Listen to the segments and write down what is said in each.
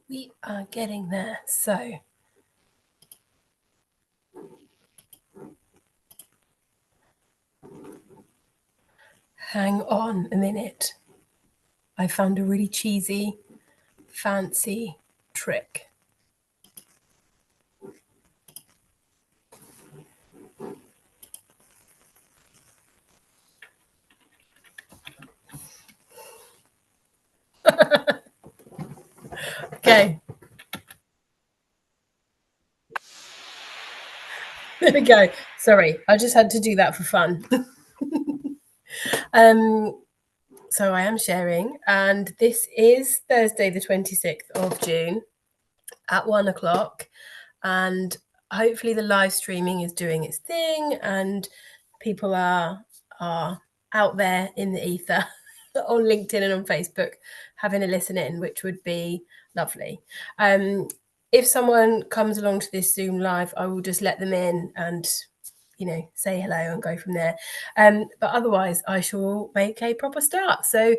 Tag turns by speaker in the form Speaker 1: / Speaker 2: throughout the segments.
Speaker 1: We are getting there. So hang on a minute. I found a really cheesy, fancy trick. Okay. There we go. Sorry, I just had to do that for fun. So I am sharing, and this is Thursday, the 26th of June at 1 o'clock. And hopefully the live streaming is doing its thing and people are out there in the ether on LinkedIn and on Facebook having a listen in, which would be lovely. If someone comes along to this Zoom live, I will just let them in and say hello and go from there. But otherwise, I shall make a proper start. So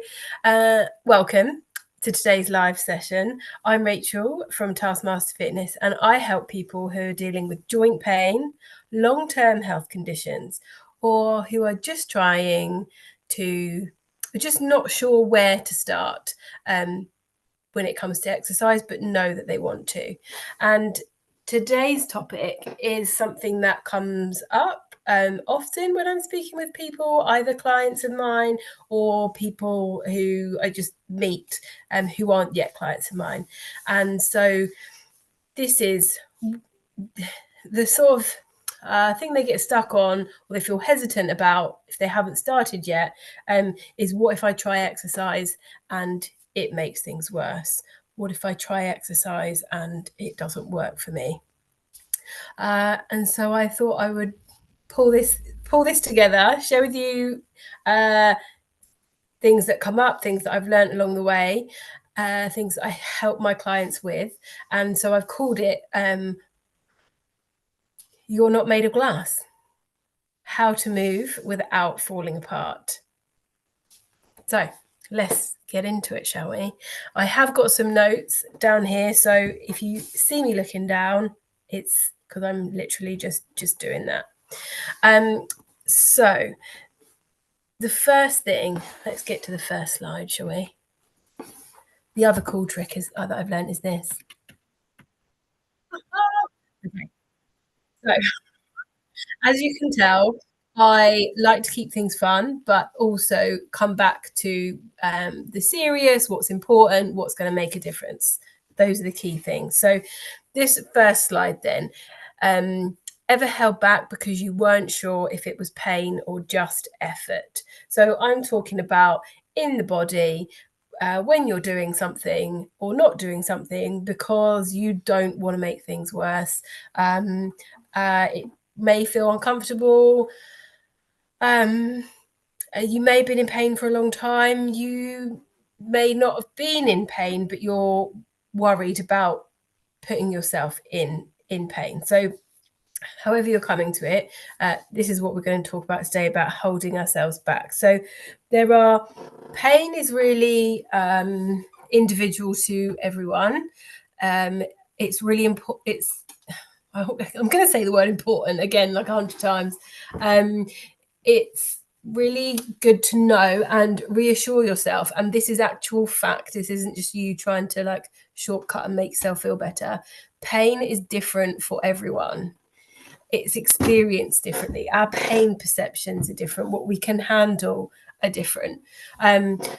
Speaker 1: welcome to today's live session. I'm Rachel from Taskmaster Fitness, and I help people who are dealing with joint pain, long-term health conditions, or who are just not sure where to start when it comes to exercise, but know that they want to. And today's topic is something that comes up often when I'm speaking with people, either clients of mine or people who I just meet who aren't yet clients of mine. And so this is the sort of thing they get stuck on, or they feel hesitant about if they haven't started yet, is what if I try exercise and it makes things worse? What if I try exercise and it doesn't work for me? And so I thought I would pull this together, share with you things that come up, things that I've learned along the way, things that I help my clients with. And so I've called it You're Not Made of Glass: How to Move Without Falling Apart. So let's get into it, shall we? I have got some notes down here, so if you see me looking down, it's because I'm literally just doing that. So the first thing, let's get to the first slide, shall we? The other cool trick is that I've learned is this. Okay. So as you can tell, I like to keep things fun, but also come back to the serious, what's important, what's going to make a difference. Those are the key things. So this first slide then, ever held back because you weren't sure if it was pain or just effort? So I'm talking about in the body, when you're doing something or not doing something because you don't want to make things worse. It may feel uncomfortable. You may have been in pain for a long time. You may not have been in pain, but you're worried about putting yourself in pain. So however you're coming to it, this is what we're going to talk about today, about holding ourselves back. So pain is really individual to everyone. It's really important. I'm going to say the word important again, like 100 times. It's really good to know and reassure yourself. And this is actual fact. This isn't just you trying to like shortcut and make yourself feel better. Pain is different for everyone. It's experienced differently. Our pain perceptions are different. What we can handle are different.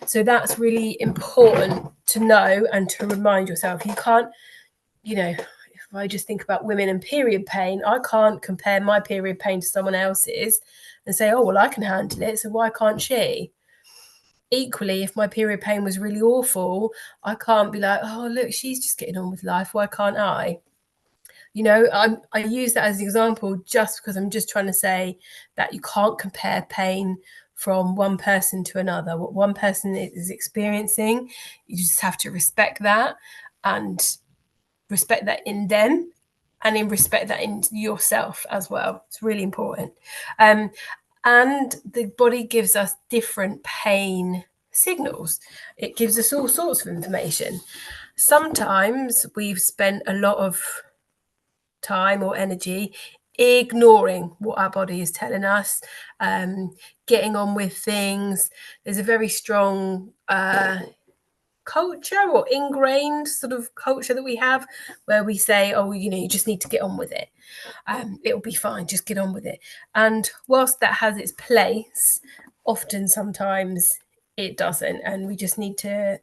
Speaker 1: So that's really important to know and to remind yourself. You can't, if I just think about women and period pain, I can't compare my period pain to someone else's and say, oh, well, I can handle it, so why can't she? Equally, if my period pain was really awful, I can't be like, oh, look, she's just getting on with life. Why can't I? I use that as an example just because I'm just trying to say that you can't compare pain from one person to another. What one person is experiencing, you just have to respect that and respect that in them and respect that in yourself as well. It's really important. And the body gives us different pain signals. It gives us all sorts of information. Sometimes we've spent a lot of time or energy ignoring what our body is telling us, getting on with things. There's a very strong culture or ingrained sort of culture that we have where we say, oh, you just need to get on with it. It'll be fine, just get on with it. And whilst that has its place, often sometimes it doesn't, and we just need to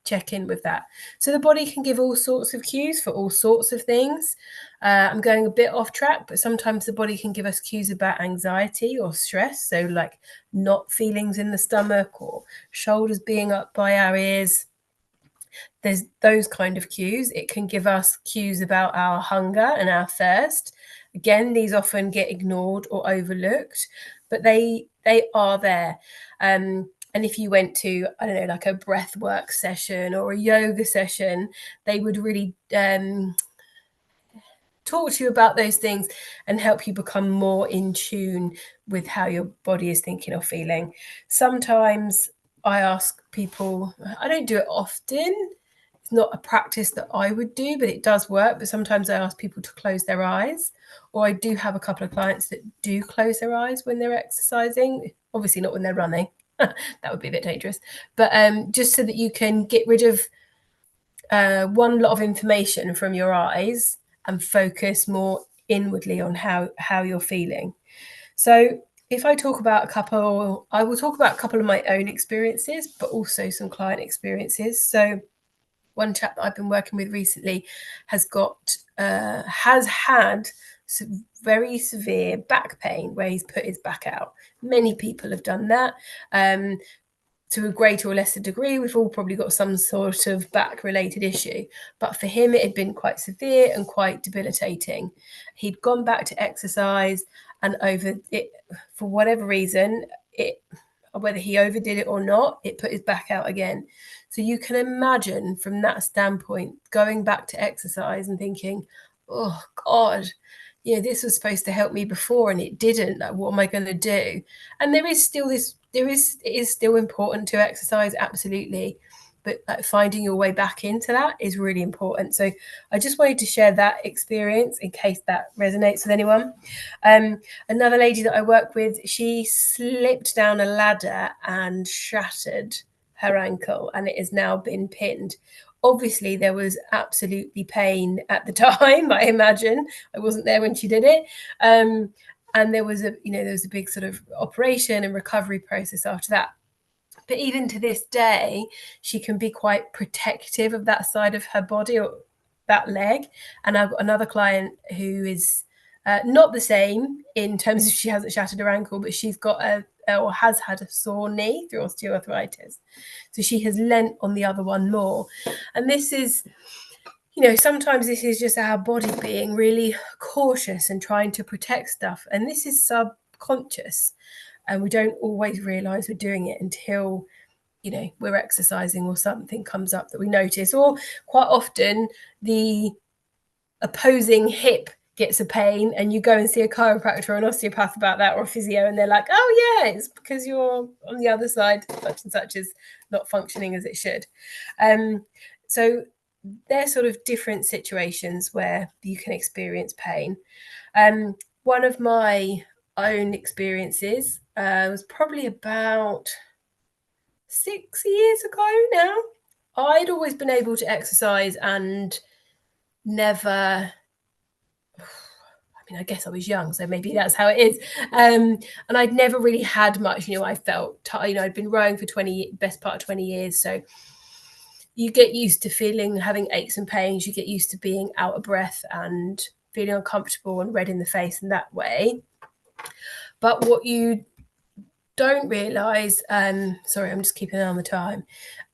Speaker 1: check in with that. So the body can give all sorts of cues for all sorts of things. I'm going a bit off track, but sometimes the body can give us cues about anxiety or stress. So like knot feelings in the stomach or shoulders being up by our ears. There's those kind of cues. It can give us cues about our hunger and our thirst. Again, these often get ignored or overlooked, but they are there. And if you went to, I don't know, like a breath work session or a yoga session, they would really talk to you about those things and help you become more in tune with how your body is thinking or feeling. Sometimes I ask people, I don't do it often. It's not a practice that I would do, but it does work. But sometimes I ask people to close their eyes, or I do have a couple of clients that do close their eyes when they're exercising. Obviously not when they're running. That would be a bit dangerous. But just so that you can get rid of one lot of information from your eyes and focus more inwardly on how you're feeling. So if I talk about I will talk about a couple of my own experiences, but also some client experiences. So one chap that I've been working with recently has had some very severe back pain where he's put his back out. Many people have done that. To a greater or lesser degree, we've all probably got some sort of back related issue, but for him it had been quite severe and quite debilitating. He'd gone back to exercise, and over it, for whatever reason, whether he overdid it or not, it put his back out again. So you can imagine from that standpoint, going back to exercise and thinking, oh God, this was supposed to help me before and it didn't. Like, what am I going to do? And it is still important to exercise, absolutely. But finding your way back into that is really important. So I just wanted to share that experience in case that resonates with anyone. Another lady that I work with, she slipped down a ladder and shattered her ankle, and it has now been pinned. Obviously, there was absolutely pain at the time. I imagine I wasn't there when she did it, and there was a big sort of operation and recovery process after that. But even to this day, she can be quite protective of that side of her body or that leg. And I've got another client who is not the same in terms of she hasn't shattered her ankle, but she's got or has had a sore knee through osteoarthritis. So she has lent on the other one more. And this is, sometimes this is just our body being really cautious and trying to protect stuff. And this is subconscious. And we don't always realize we're doing it until, we're exercising or something comes up that we notice. Or quite often the opposing hip gets a pain and you go and see a chiropractor or an osteopath about that, or a physio, and they're like, oh yeah, it's because you're on the other side, such and such is not functioning as it should. So they're sort of different situations where you can experience pain. One of my own experiences was probably about 6 years ago now. I'd always been able to exercise and never, I guess I was young, so maybe that's how it is. And I'd never really had much, I felt, I'd been rowing for best part of 20 years. So you get used to having aches and pains. You get used to being out of breath and feeling uncomfortable and red in the face in that way. But what you don't realize, sorry, I'm just keeping an eye on the time.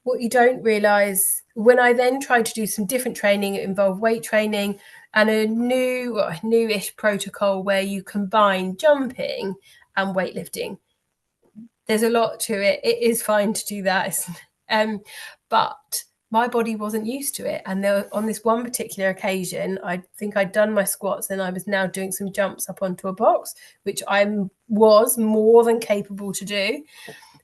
Speaker 1: What you don't realize, when I then tried to do some different training, it involved weight training and a newish protocol where you combine jumping and weightlifting. There's a lot to it. It is fine to do that. But my body wasn't used to it. And on this one particular occasion, I think I'd done my squats and I was now doing some jumps up onto a box, which I was more than capable to do.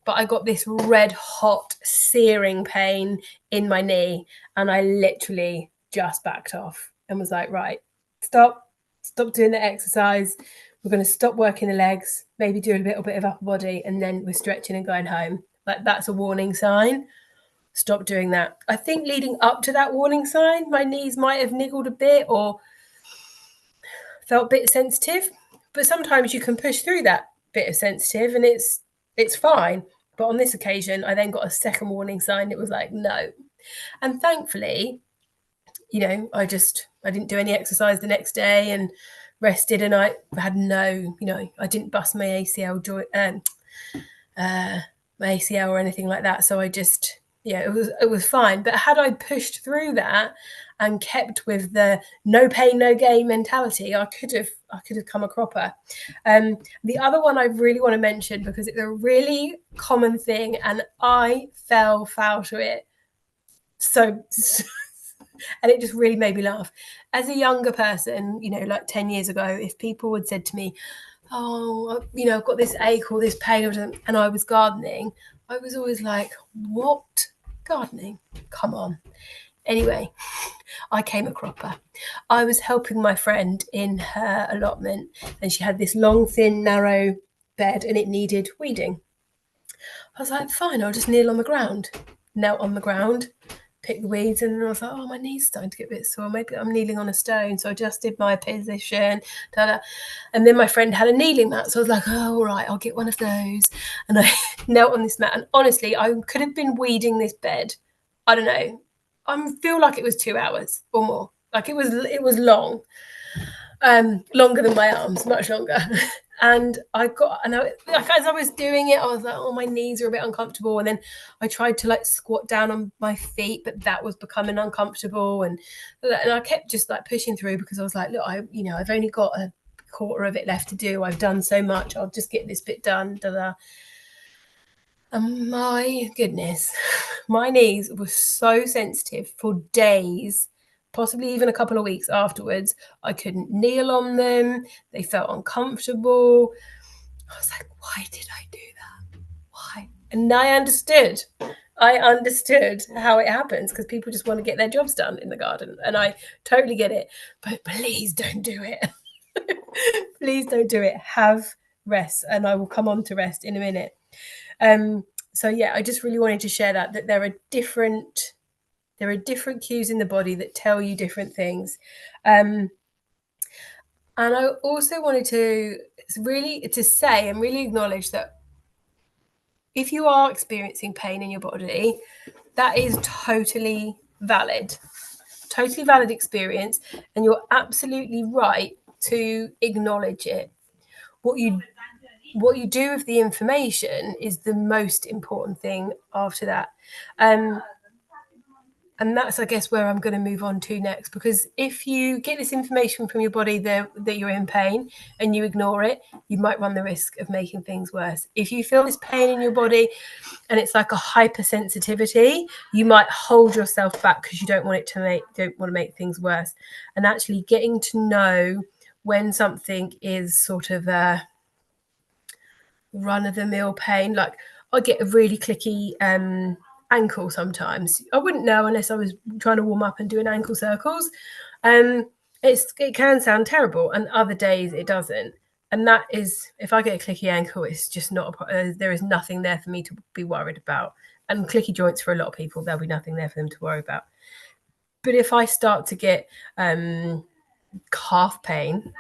Speaker 1: but I got this red hot searing pain in my knee, and I literally just backed off and was like, right, stop doing the exercise. We're going to stop working the legs, maybe do a little bit of upper body, and then we're stretching and going home. Like, that's a warning sign. Stop doing that. I think leading up to that warning sign, my knees might have niggled a bit or felt a bit sensitive, but sometimes you can push through that bit of sensitive and it's fine. But on this occasion, I then got a second warning sign. It was like, no. And thankfully, you know, I didn't do any exercise the next day and rested, and I had no, you know, I didn't bust my ACL joint, my ACL or anything like that. So I just, yeah, it was fine. But had I pushed through that and kept with the no pain, no gain mentality, I could have come a cropper. The other one I really want to mention, because it's a really common thing, and I fell foul to it. So and it just really made me laugh. As a younger person, you know, like 10 years ago, if people had said to me, oh, you know, I've got this ache or this pain, and I was gardening, I was always like, what? Gardening? Come on. Anyway, I came a cropper. I was helping my friend in her allotment, and she had this long, thin, narrow bed, and it needed weeding. I was like, fine, I'll just kneel on the ground. Knelt on the ground, pick the weeds, and then I was like, oh, my knee's starting to get a bit sore. Maybe I'm kneeling on a stone. So I adjusted my position. And then my friend had a kneeling mat. So I was like, oh, all right, I'll get one of those. And I knelt on this mat. And honestly, I could have been weeding this bed, I don't know, I feel like it was 2 hours or more. Like, it was long, longer than my arms, much longer. And like, as I was doing it, I was like, oh, my knees are a bit uncomfortable. And then I tried to like squat down on my feet, but that was becoming uncomfortable. And I kept just like pushing through, because I was like, look, I've only got a quarter of it left to do. I've done so much. I'll just get this bit done. And my goodness, my knees were so sensitive for days, possibly even a couple of weeks afterwards. I couldn't kneel on them. They felt uncomfortable. I was like, why did I do that? Why? And I understood how it happens, because people just want to get their jobs done in the garden. And I totally get it. But please don't do it. Please don't do it. Have rest. And I will come on to rest in a minute. So yeah, I just really wanted to share that there are different cues in the body that tell you different things. And I also wanted to say and really acknowledge that if you are experiencing pain in your body, that is totally valid experience, and you're absolutely right to acknowledge it. What you do with the information is the most important thing after that. And that's, I guess, where I'm going to move on to next, because if you get this information from your body that you're in pain and you ignore it, you might run the risk of making things worse. If you feel this pain in your body and it's like a hypersensitivity, you might hold yourself back because you don't want to make things worse. And actually getting to know when something is sort of a run-of-the-mill pain, like I get a really clicky ankle sometimes. I wouldn't know unless I was trying to warm up and doing ankle circles. It can sound terrible, and other days it doesn't. And that is, if I get a clicky ankle, it's just not there is nothing there for me to be worried about. And clicky joints, for a lot of people, there'll be nothing there for them to worry about. But if I start to get calf pain,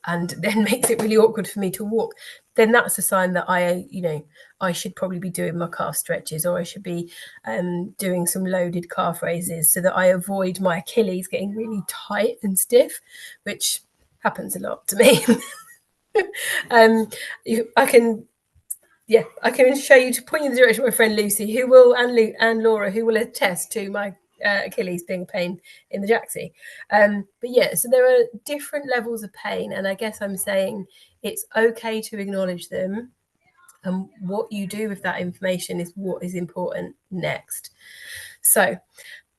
Speaker 1: and then makes it really awkward for me to walk, then that's a sign that I should probably be doing my calf stretches, or I should be doing some loaded calf raises, so that I avoid my Achilles getting really tight and stiff, which happens a lot to me. I can show you, to point you in the direction of my friend Lucy, and Laura, who will attest to my Achilles being a pain in the jacksie. But yeah, so there are different levels of pain, and I guess I'm saying it's okay to acknowledge them, and what you do with that information is what is important next. So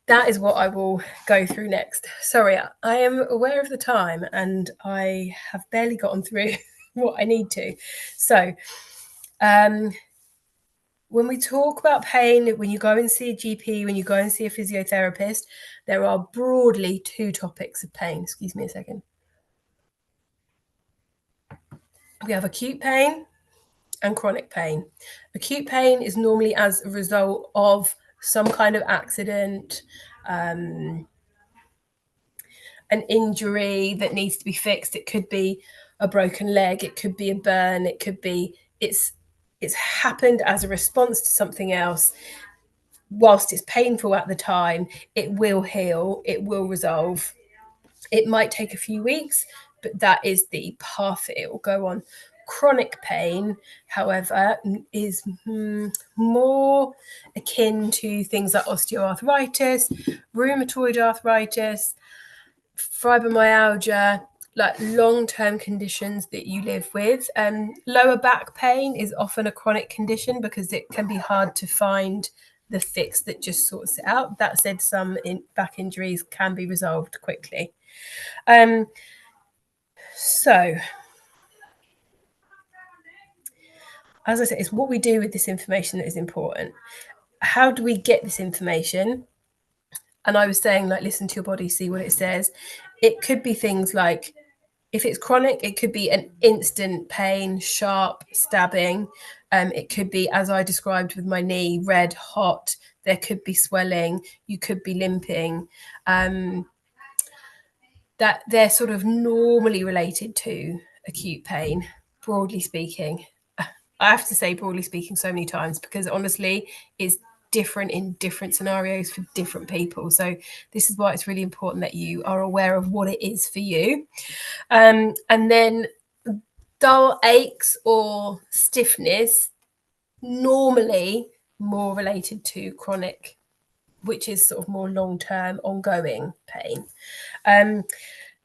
Speaker 1: that is what I will go through next. Sorry, I am aware of the time, and I have barely gotten through what I need to. So When we talk about pain, when you go and see a GP, when you go and see a physiotherapist, there are broadly two topics of pain. Excuse me a second. We have acute pain and chronic pain. Acute pain is normally as a result of some kind of accident, an injury that needs to be fixed. It could be a broken leg, it could be a burn, it could be it's happened as a response to something else. Whilst it's painful at the time, it will heal, it will resolve. It might take a few weeks, but that is the path that it will go on. Chronic pain, however, is more akin to things like osteoarthritis, rheumatoid arthritis, fibromyalgia, like long-term conditions that you live with. Lower back pain is often a chronic condition because it can be hard to find the fix that just sorts it out. That said, some back injuries can be resolved quickly. So, as I said, it's what we do with this information that is important. How do we get this information? And I was saying, like, listen to your body, see what it says. It could be things like, if it's chronic, it could be an instant pain, sharp stabbing. It could be, as I described with my knee, red, hot. There could be swelling. You could be limping. That they're sort of normally related to acute pain, broadly speaking. I have to say broadly speaking so many times because honestly, it's different in different scenarios for different people. So this is why it's really important that you are aware of what it is for you. And then dull aches or stiffness, normally more related to chronic, which is sort of more long-term ongoing pain.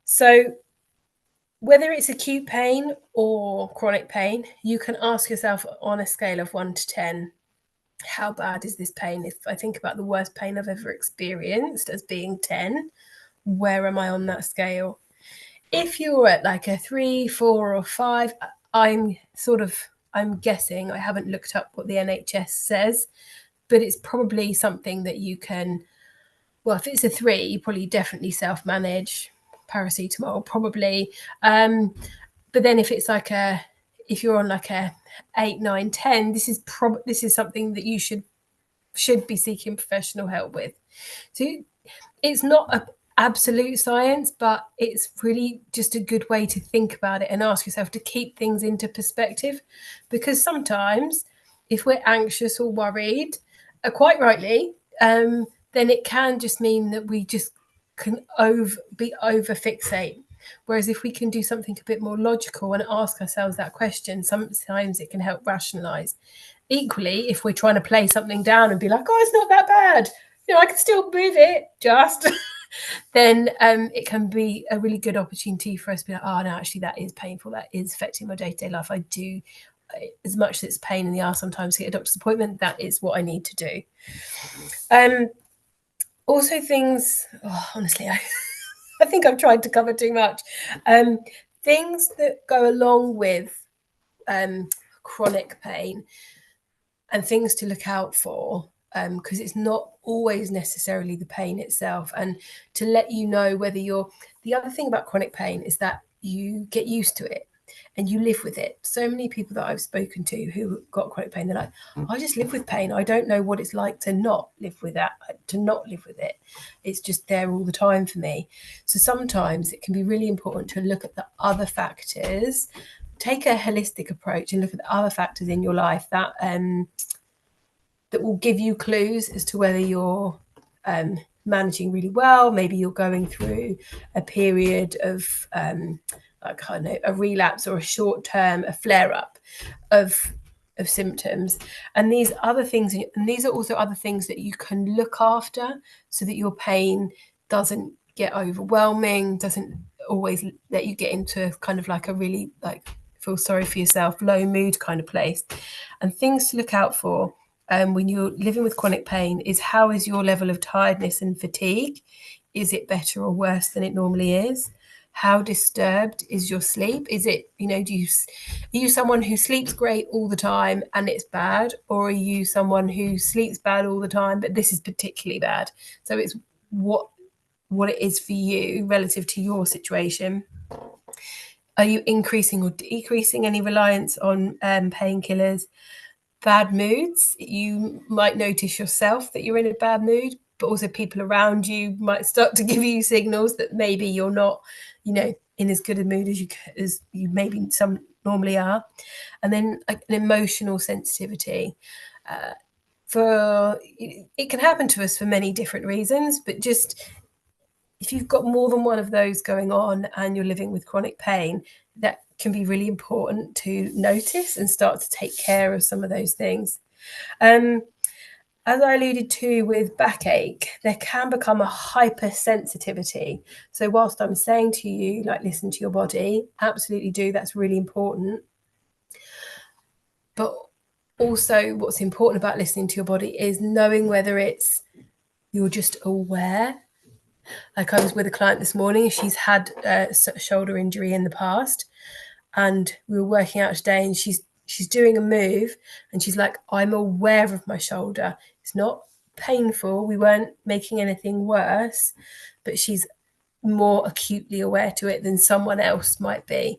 Speaker 1: So whether it's acute pain or chronic pain, you can ask yourself on a scale of 1 to 10, how bad is this pain? If I think about the worst pain I've ever experienced as being 10, where am I on that scale? If you're at like a 3, 4, or 5, I'm guessing, I haven't looked up what the NHS says, but it's probably something that you can, well, if it's a 3, you probably definitely self-manage, paracetamol probably. But then if it's like if you're on like a 8, 9, 10, this is something that you should be seeking professional help with. So it's not an absolute science, but it's really just a good way to think about it and ask yourself to keep things into perspective. Because sometimes if we're anxious or worried, quite rightly, then it can just mean that we just can over fixate. Whereas if we can do something a bit more logical and ask ourselves that question, sometimes it can help rationalize. Equally, if we're trying to play something down and be like, oh, it's not that bad, I can still move it, just then it can be a really good opportunity for us to be like, oh no, actually that is painful, that is affecting my day-to-day life. I do, as much as it's pain in the ass sometimes to get a doctor's appointment, that is what I need to do. Also things, honestly, I think I've tried to cover too much. Things that go along with chronic pain and things to look out for, because it's not always necessarily the pain itself. And to let you know whether the other thing about chronic pain is that you get used to it and you live with it. So many people that I've spoken to who got chronic pain, they're like, I just live with pain. I don't know what it's like to not live with that, to not live with it. It's just there all the time for me. So sometimes it can be really important to look at the other factors, take a holistic approach and look at the other factors in your life that will give you clues as to whether you're managing really well. Maybe you're going through a period of a relapse or a short term, a flare up of symptoms. And these other things, and these are also other things that you can look after so that your pain doesn't get overwhelming, doesn't always let you get into kind of like a really feel sorry for yourself, low mood kind of place. And things to look out for when you're living with chronic pain is, how is your level of tiredness and fatigue? Is it better or worse than it normally is? How disturbed is your sleep? Is it, are you someone who sleeps great all the time and it's bad, or are you someone who sleeps bad all the time but this is particularly bad? So it's what it is for you relative to your situation. Are you increasing or decreasing any reliance on painkillers? Bad moods, you might notice yourself that you're in a bad mood, but also people around you might start to give you signals that maybe you're not, in as good a mood as you maybe some normally are. And then like an emotional sensitivity. It can happen to us for many different reasons, but just if you've got more than one of those going on and you're living with chronic pain, that can be really important to notice and start to take care of some of those things. As I alluded to with backache, there can become a hypersensitivity. So whilst I'm saying to you, like, listen to your body, absolutely do. That's really important. But also what's important about listening to your body is knowing whether you're just aware. Like, I was with a client this morning, she's had a shoulder injury in the past, and we were working out today, and she's doing a move and she's like, I'm aware of my shoulder. It's not painful. We weren't making anything worse, but she's more acutely aware to it than someone else might be.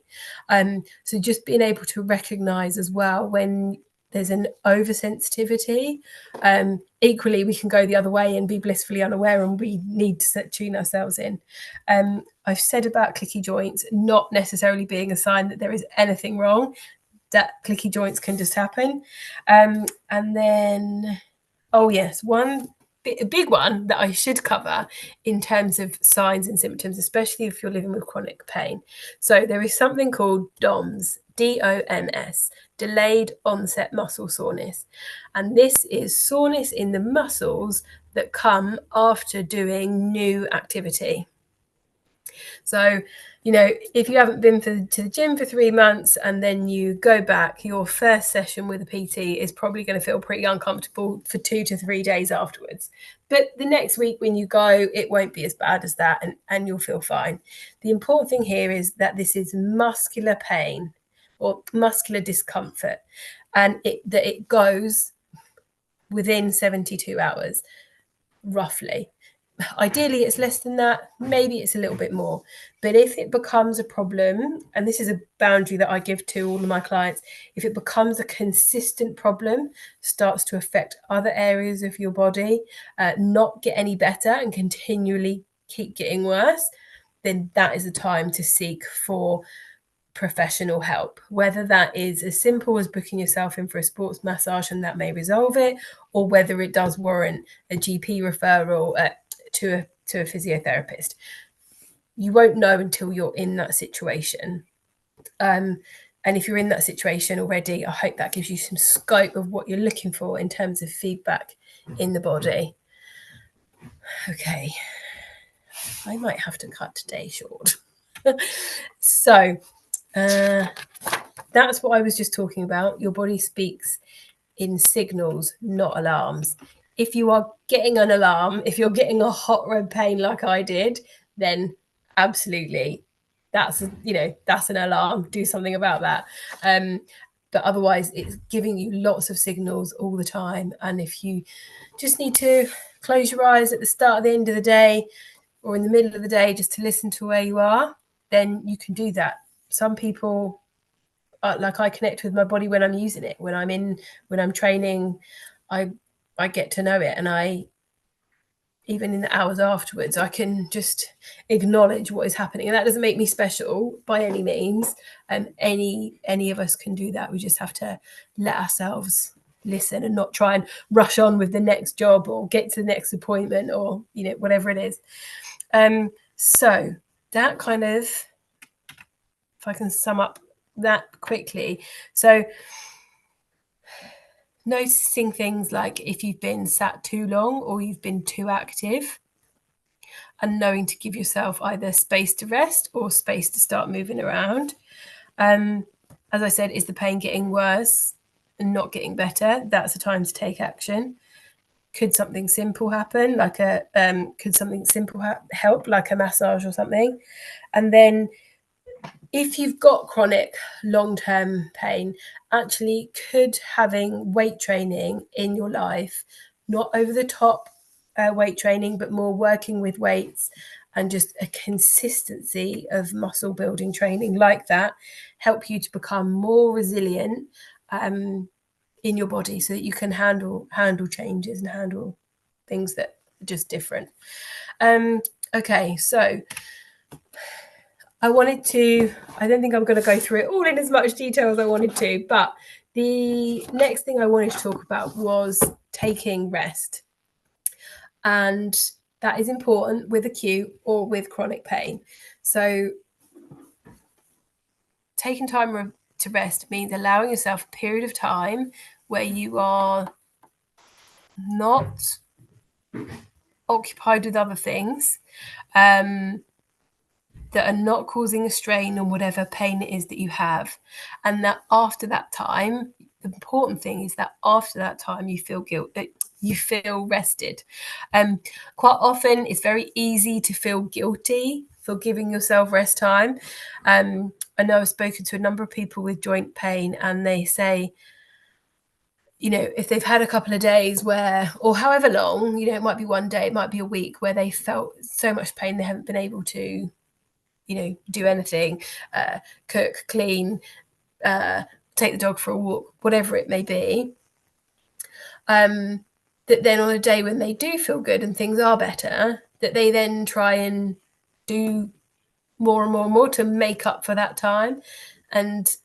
Speaker 1: So just being able to recognize as well when there's an oversensitivity. Equally, we can go the other way and be blissfully unaware, and we need to tune ourselves in. I've said about clicky joints not necessarily being a sign that there is anything wrong, that clicky joints can just happen. And then, oh yes, a big one that I should cover in terms of signs and symptoms, especially if you're living with chronic pain. So there is something called DOMS, DOMS, delayed onset muscle soreness. And this is soreness in the muscles that come after doing new activity. So, if you haven't been to the gym for 3 months and then you go back, your first session with a PT is probably going to feel pretty uncomfortable for 2 to 3 days afterwards. But the next week when you go, it won't be as bad as that, and you'll feel fine. The important thing here is that this is muscular pain or muscular discomfort, and that it goes within 72 hours, roughly. Ideally, it's less than that. Maybe it's a little bit more. But if it becomes a problem, and this is a boundary that I give to all of my clients, if it becomes a consistent problem, starts to affect other areas of your body, not get any better and continually keep getting worse, then that is the time to seek for professional help, whether that is as simple as booking yourself in for a sports massage and that may resolve it, or whether it does warrant a GP referral to a physiotherapist. You won't know until you're in that situation. And if you're in that situation already, I hope that gives you some scope of what you're looking for in terms of feedback in the body. Okay, I might have to cut today short. So that's what I was just talking about. Your body speaks in signals, not alarms. If you are getting an alarm, if you're getting a hot red pain like I did, then absolutely, that's an alarm. Do something about that. But otherwise, it's giving you lots of signals all the time. And if you just need to close your eyes at the start or the end of the day, or in the middle of the day, just to listen to where you are, then you can do that. Some people, like, I connect with my body when I'm using it, when I'm training, I get to know it, and even in the hours afterwards, I can just acknowledge what is happening. And that doesn't make me special by any means. Any of us can do that. We just have to let ourselves listen and not try and rush on with the next job or get to the next appointment or whatever it is. So that kind of, if I can sum up that quickly. So noticing things like if you've been sat too long or you've been too active, and knowing to give yourself either space to rest or space to start moving around. As I said, is the pain getting worse and not getting better? That's the time to take action. could something simple happen, like could something simple help, like a massage or something? And then if you've got chronic long-term pain, actually could having weight training in your life, not over the top weight training, but more working with weights and just a consistency of muscle building training like that, help you to become more resilient in your body, so that you can handle changes and handle things that are just different. Okay, so I don't think I'm going to go through it all in as much detail as I wanted to, but the next thing I wanted to talk about was taking rest. And that is important with acute or with chronic pain. So taking time to rest means allowing yourself a period of time where you are not occupied with other things, that are not causing a strain on whatever pain it is that you have. And that after that time, the important thing is that after that time, you feel you feel rested. Quite often, it's very easy to feel guilty for giving yourself rest time. I know I've spoken to a number of people with joint pain, and they say, you know, if they've had a couple of days where, or however long, you know, it might be one day, it might be a week, where they felt so much pain they haven't been able to, you know, do anything, cook, clean, take the dog for a walk, whatever it may be, that then on a day when they do feel good and things are better, that they then try and do more and more and more to make up for that time, and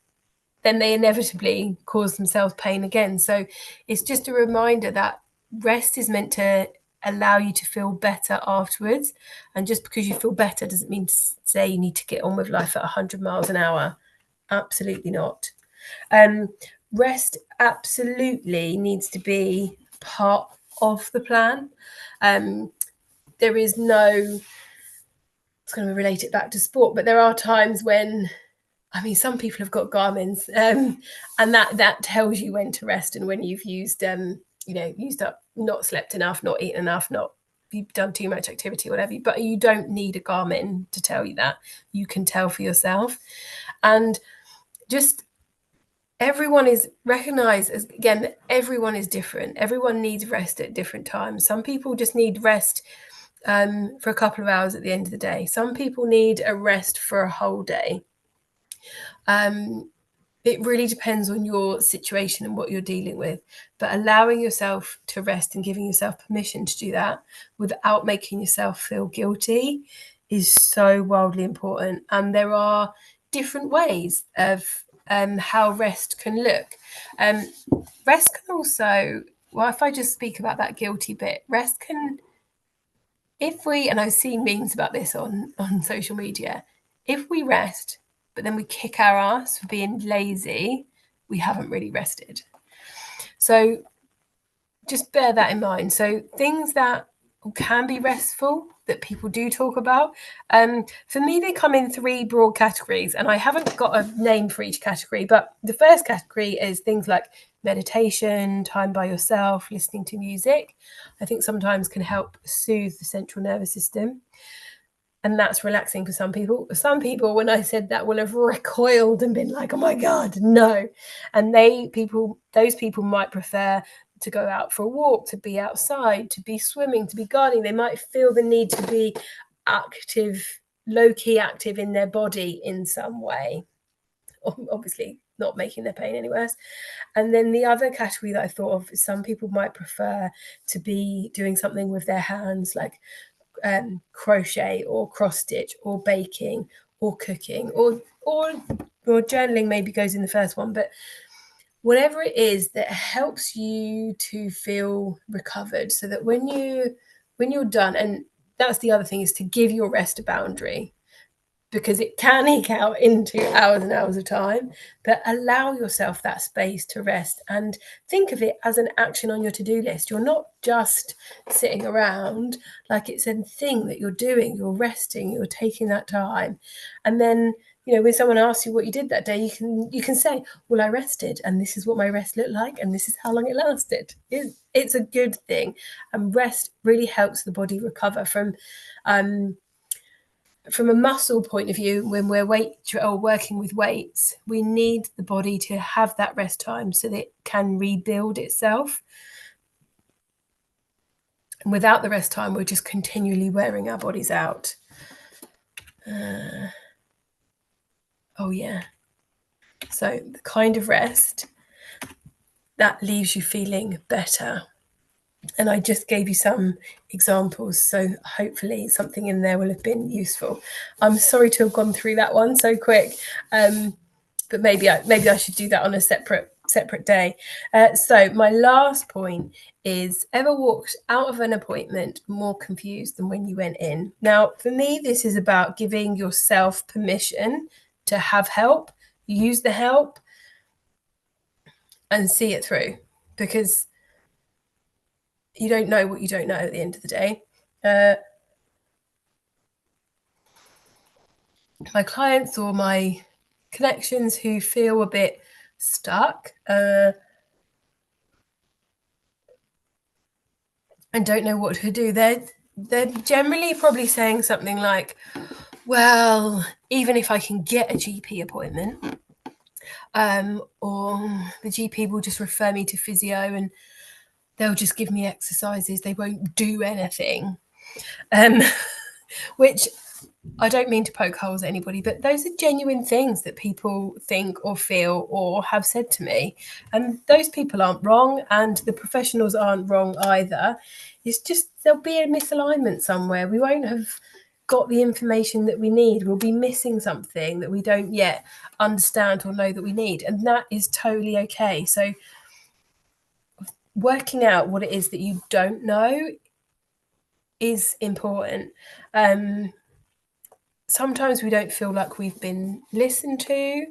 Speaker 1: then they inevitably cause themselves pain again. So it's just a reminder that rest is meant to allow you to feel better afterwards. And just because you feel better doesn't mean to say you need to get on with life at 100 miles an hour. Absolutely not. Rest absolutely needs to be part of the plan. There is no, it's going to relate it back to sport, but there are times when, I mean, some people have got Garmin's, and that tells you when to rest and when you've used up, not slept enough, not eaten enough, not you've done too much activity, whatever. But you don't need a Garmin to tell you that. You can tell for yourself. And just everyone is recognized as, again, everyone is different. Everyone needs rest at different times. Some people just need rest for a couple of hours at the end of the day. Some people need a rest for a whole day. It really depends on your situation and what you're dealing with, but allowing yourself to rest and giving yourself permission to do that without making yourself feel guilty is so wildly important. And there are different ways of how rest can look. Rest can also, well, if I just speak about that guilty bit, rest can, and I've seen memes about this on social media, if we rest, but then we kick our ass for being lazy, we haven't really rested. So just bear that in mind. So things that can be restful that people do talk about, for me, they come in 3 broad categories, and I haven't got a name for each category, but the first category is things like meditation, time by yourself, listening to music. I think sometimes can help soothe the central nervous system. And that's relaxing for some people. Some people, when I said that, will have recoiled and been like, oh my God, no. And those people might prefer to go out for a walk, to be outside, to be swimming, to be gardening. They might feel the need to be active, low-key active in their body in some way. Obviously not making their pain any worse. And then the other category that I thought of is some people might prefer to be doing something with their hands, like crochet or cross stitch or baking or cooking or journaling maybe goes in the first one, but whatever it is that helps you to feel recovered, so that when you're done, and that's the other thing, is to give your rest a boundary. because it can eke out into hours and hours of time, but allow yourself that space to rest and think of it as an action on your to-do list. You're not just sitting around, like it's a thing that you're doing. You're resting, you're taking that time. And then, you know, when someone asks you what you did that day, you can say, well, I rested, and this is what my rest looked like, and this is how long it lasted. It's a good thing. And rest really helps the body recover from a muscle point of view. When we're working with weights, we need the body to have that rest time so that it can rebuild itself. And without the rest time, we're just continually wearing our bodies out. Oh yeah. So the kind of rest that leaves you feeling better. And I just gave you some examples, so hopefully something in there will have been useful. I'm sorry to have gone through that one so quick, but maybe I should do that on a separate day. So my last point is, ever walked out of an appointment more confused than when you went in? Now, for me, this is about giving yourself permission to have help, use the help, and see it through, because you don't know what you don't know at the end of the day. My clients or my connections who feel a bit stuck and don't know what to do, they're generally probably saying something like, well, even if I can get a GP appointment, or the GP will just refer me to physio and they'll just give me exercises, they won't do anything. Which I don't mean to poke holes at anybody, but those are genuine things that people think or feel or have said to me. And those people aren't wrong, and the professionals aren't wrong either. It's just there'll be a misalignment somewhere. We won't have got the information that we need. We'll be missing something that we don't yet understand or know that we need. And that is totally okay. So working out what it is that you don't know is important. Sometimes we don't feel like we've been listened to,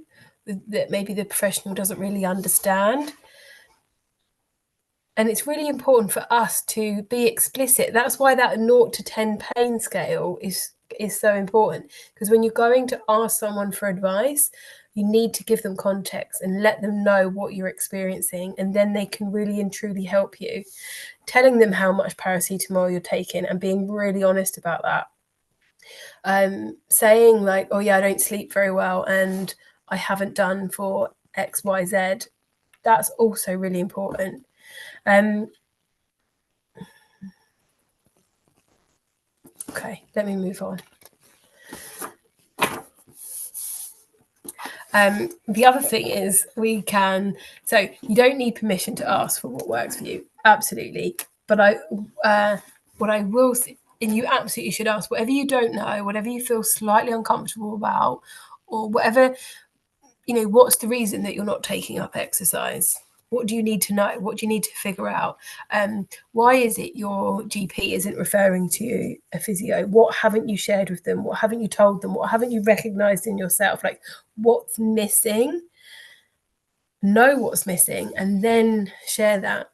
Speaker 1: that maybe the professional doesn't really understand. And it's really important for us to be explicit. That's why that 0 to 10 pain scale is so important, because when you're going to ask someone for advice, you need to give them context and let them know what you're experiencing, and then they can really and truly help you. Telling them how much paracetamol you're taking and being really honest about that. Saying like, oh yeah, I don't sleep very well and I haven't done for XYZ. That's also really important. Okay, let me move on. The other thing is so you don't need permission to ask for what works for you. Absolutely. But what I will say, and you absolutely should ask whatever you don't know, whatever you feel slightly uncomfortable about, or whatever, what's the reason that you're not taking up exercise? What do you need to know? What do you need to figure out? Why is it your GP isn't referring to a physio? What haven't you shared with them? What haven't you told them? What haven't you recognized in yourself? Like, what's missing? Know what's missing and then share that.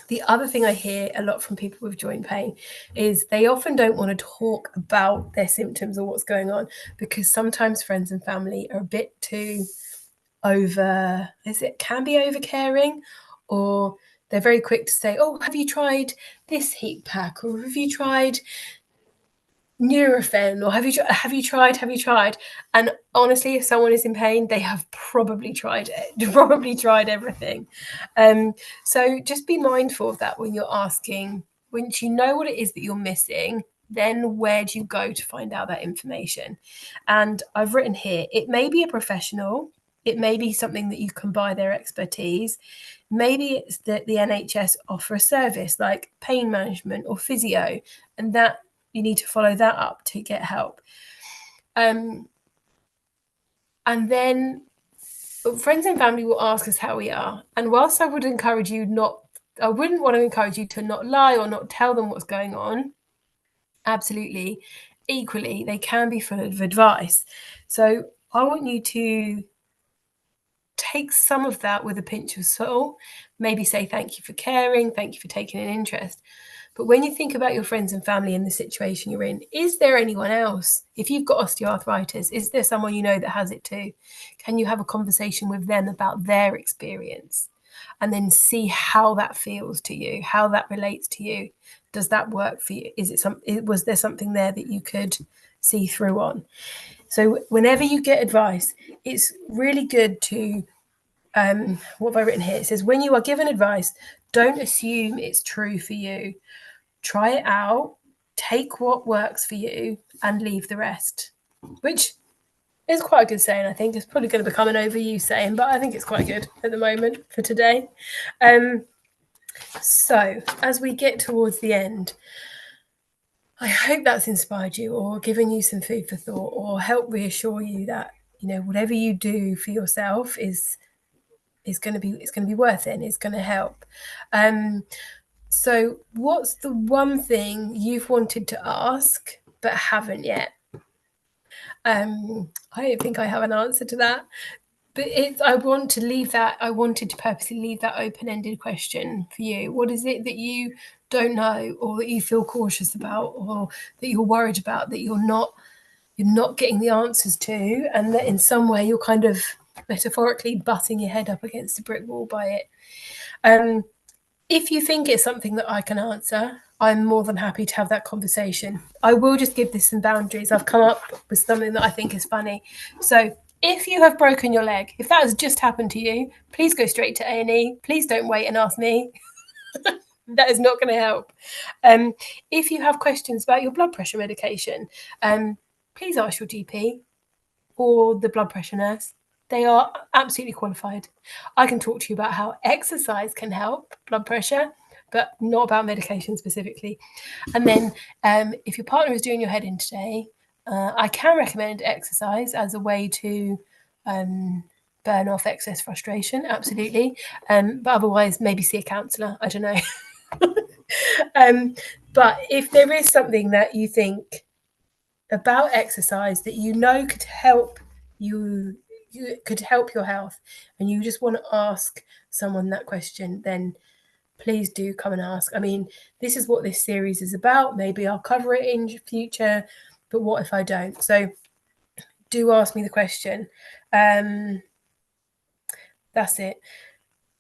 Speaker 1: The other thing I hear a lot from people with joint pain is they often don't want to talk about their symptoms or what's going on, because sometimes friends and family are a bit too can be over caring, or they're very quick to say, oh, have you tried this heat pack, or have you tried Nurofen, or have you tried? And honestly, if someone is in pain, they have probably tried everything. So just be mindful of that when you're asking. Once you know what it is that you're missing, then where do you go to find out that information? And I've written here, it may be a professional, it may be something that you can buy their expertise. Maybe it's that the NHS offer a service like pain management or physio, and that you need to follow that up to get help. And then friends and family will ask us how we are. And whilst I wouldn't want to encourage you to not lie or not tell them what's going on. Absolutely. equally, they can be full of advice. So I want you to take some of that with a pinch of salt, maybe say thank you for caring, thank you for taking an interest. But when you think about your friends and family in the situation you're in, is there anyone else? If you've got osteoarthritis, is there someone you know that has it too? Can you have a conversation with them about their experience and then see how that feels to you, how that relates to you? Does that work for you? Was there something there that you could see through on? So whenever you get advice, it's really good to, what have I written here? It says, when you are given advice, don't assume it's true for you. Try it out, take what works for you, and leave the rest, which is quite a good saying, I think. It's probably going to become an overused saying, but I think it's quite good at the moment for today. So as we get towards the end, I hope that's inspired you or given you some food for thought or helped reassure you that, whatever you do for yourself is going to be worth it and it's going to help. So what's the one thing you've wanted to ask but haven't yet? I don't think I have an answer to that, but I wanted to purposely leave that open-ended question for you. What is it that you don't know, or that you feel cautious about, or that you're worried about, that you're not getting the answers to, and that in some way you're kind of metaphorically butting your head up against a brick wall by it? If you think it's something that I can answer, I'm more than happy to have that conversation. I will just give this some boundaries. I've come up with something that I think is funny. So if you have broken your leg, if that has just happened to you, please go straight to A&E. Please don't wait and ask me. That is not going to help. If you have questions about your blood pressure medication, please ask your GP or the blood pressure nurse. They are absolutely qualified. I can talk to you about how exercise can help blood pressure, but not about medication specifically. And then if your partner is doing your head in today, I can recommend exercise as a way to burn off excess frustration, absolutely. But otherwise, maybe see a counsellor. I don't know. But if there is something that you think about exercise that could help you could help your health, and you just want to ask someone that question, then please do come and ask. I mean, this is what this series is about. Maybe I'll cover it in future, but what if I don't? So do ask me the question. That's it.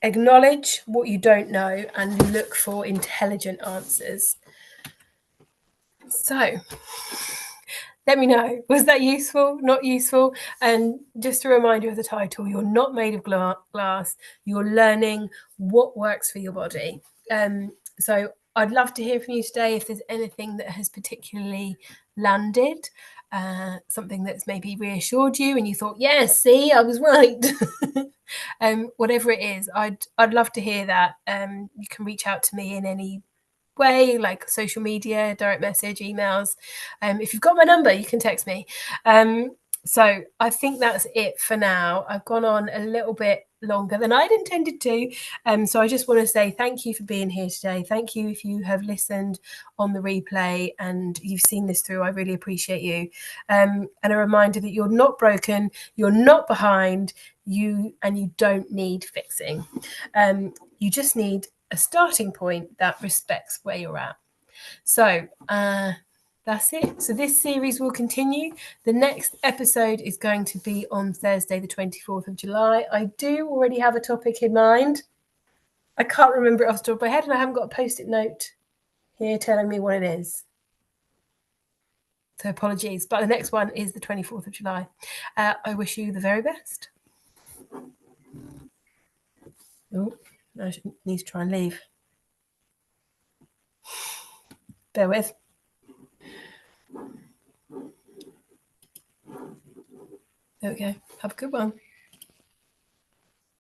Speaker 1: Acknowledge what you don't know and look for intelligent answers. So let me know. Was that useful? Not useful? And just a reminder of the title, you're not made of glass. You're learning what works for your body. So I'd love to hear from you today if there's anything that has particularly landed, something that's maybe reassured you and you thought, yes, see, I was right. Whatever it is, I'd love to hear that. You can reach out to me in any way, like social media, direct message, emails. If you've got my number, you can text me. So I think that's it for now. I've gone on a little bit longer than I'd intended to. So I just want to say thank you for being here today. Thank you if you have listened on the replay and you've seen this through. I really appreciate you. And a reminder that you're not broken, you're not behind, you don't need fixing. You just need a starting point that respects where you're at. So that's it. So this series will continue. The next episode is going to be on Thursday, the 24th of July. I do already have a topic in mind. I can't remember it off the top of my head, and I haven't got a post-it note here telling me what it is. So apologies, but the next one is the 24th of July. I wish you the very best. Oh, I need to try and leave. Bear with. There we go. Have a good one.